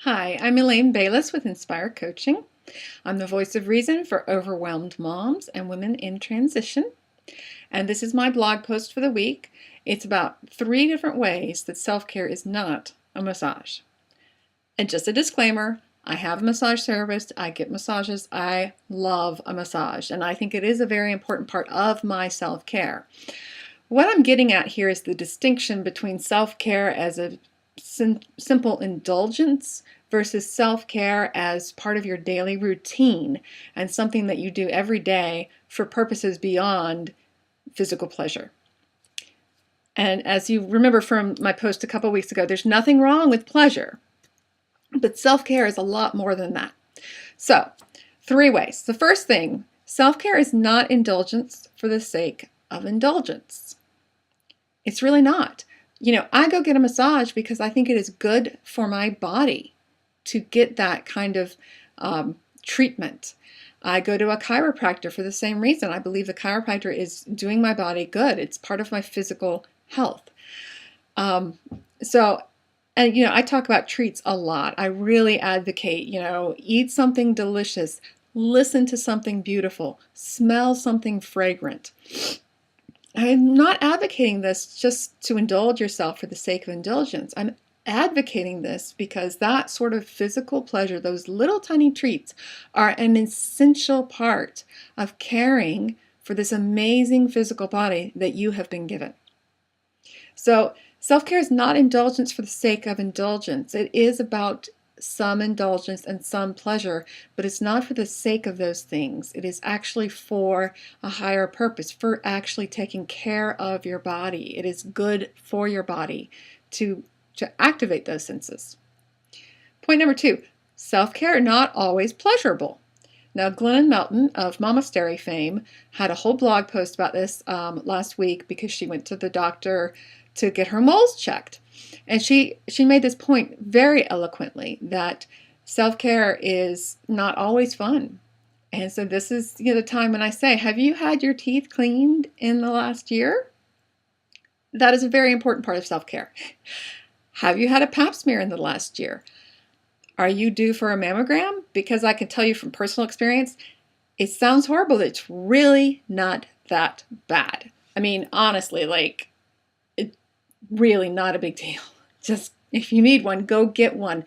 Hi, I'm Elaine.Bayless with Inspire Coaching. I'm the voice of reason for overwhelmed moms and women in transition. And this is my blog post for the week. It's about 3 different ways that self-care is not a massage. And just a disclaimer, I have a massage therapist. I get massages. I love a massage. And I think it is a very important part of my self-care. What I'm getting at here is the distinction between self-care as a simple indulgence versus self-care as part of your daily routine and something that you do every day for purposes beyond physical pleasure. And as you remember from my post a couple weeks ago, there's nothing wrong with pleasure, but self-care is a lot more than that. So, 3 ways. The first thing, self-care is not indulgence for the sake of indulgence. It's really not. I go get a massage because I think it is good for my body to get that kind of treatment. I go to a chiropractor for the same reason. I believe the chiropractor is doing my body good. It's part of my physical health. I talk about treats a lot. I really advocate, eat something delicious, listen to something beautiful, smell something fragrant. I'm not advocating this just to indulge yourself for the sake of indulgence. I'm advocating this because that sort of physical pleasure, those little tiny treats, are an essential part of caring for this amazing physical body that you have been given. So self-care is not indulgence for the sake of indulgence. It is about some indulgence and some pleasure, but it's not for the sake of those things. It is actually for a higher purpose, for actually taking care of your body. It is good for your body to activate those senses. Point number 2, self-care not always pleasurable. Now, Glennon Melton of Momastery fame had a whole blog post about this last week because she went to the doctor to get her moles checked. And she made this point very eloquently that self-care is not always fun. And so this is the time when I say, have you had your teeth cleaned in the last year? That is a very important part of self-care. Have you had a pap smear in the last year? Are you due for a mammogram? Because I can tell you from personal experience, it sounds horrible. It's really not that bad. I mean, honestly, really not a big deal. Just if you need one, go get one.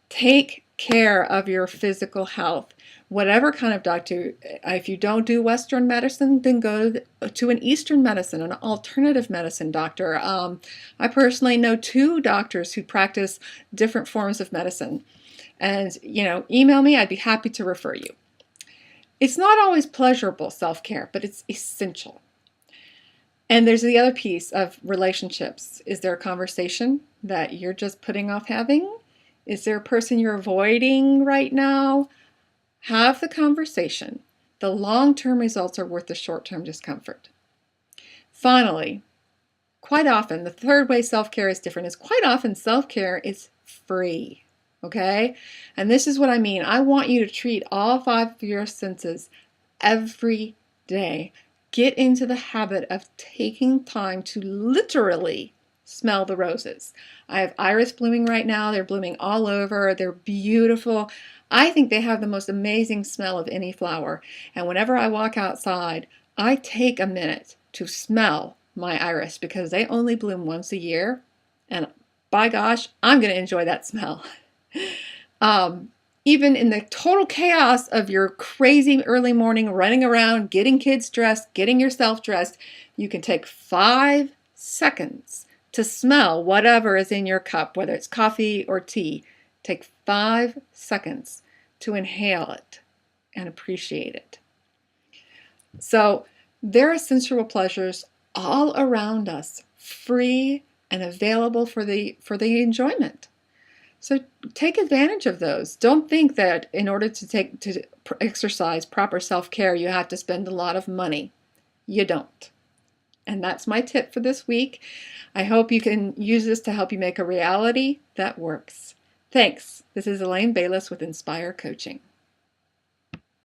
Take care of your physical health. Whatever kind of doctor, if you don't do Western medicine, then go to an Eastern medicine, an alternative medicine doctor. I personally know 2 doctors who practice different forms of medicine. And, email me, I'd be happy to refer you. It's not always pleasurable, self-care, but it's essential. And there's the other piece of relationships. Is there a conversation that you're just putting off having? Is there a person you're avoiding right now? Have the conversation. The long-term results are worth the short-term discomfort. Finally, quite often, the third way self-care is different is quite often self-care is free. Okay? And this is what I mean. I want you to treat all 5 of your senses every day. Get into the habit of taking time to literally smell the roses. I have iris blooming right now. They're blooming all over. They're beautiful. I think they have the most amazing smell of any flower. And whenever I walk outside, I take a minute to smell my iris because they only bloom once a year. And by gosh, I'm going to enjoy that smell. Even in the total chaos of your crazy early morning running around, getting kids dressed, getting yourself dressed, you can take 5 seconds to smell whatever is in your cup, whether it's coffee or tea. Take 5 seconds to inhale it and appreciate it. So there are sensual pleasures all around us, free and available for the enjoyment. So take advantage of those. Don't think that in order to exercise proper self-care, you have to spend a lot of money. You don't. And that's my tip for this week. I hope you can use this to help you make a reality that works. Thanks. This is Elaine.Bayless with Inspire Coaching.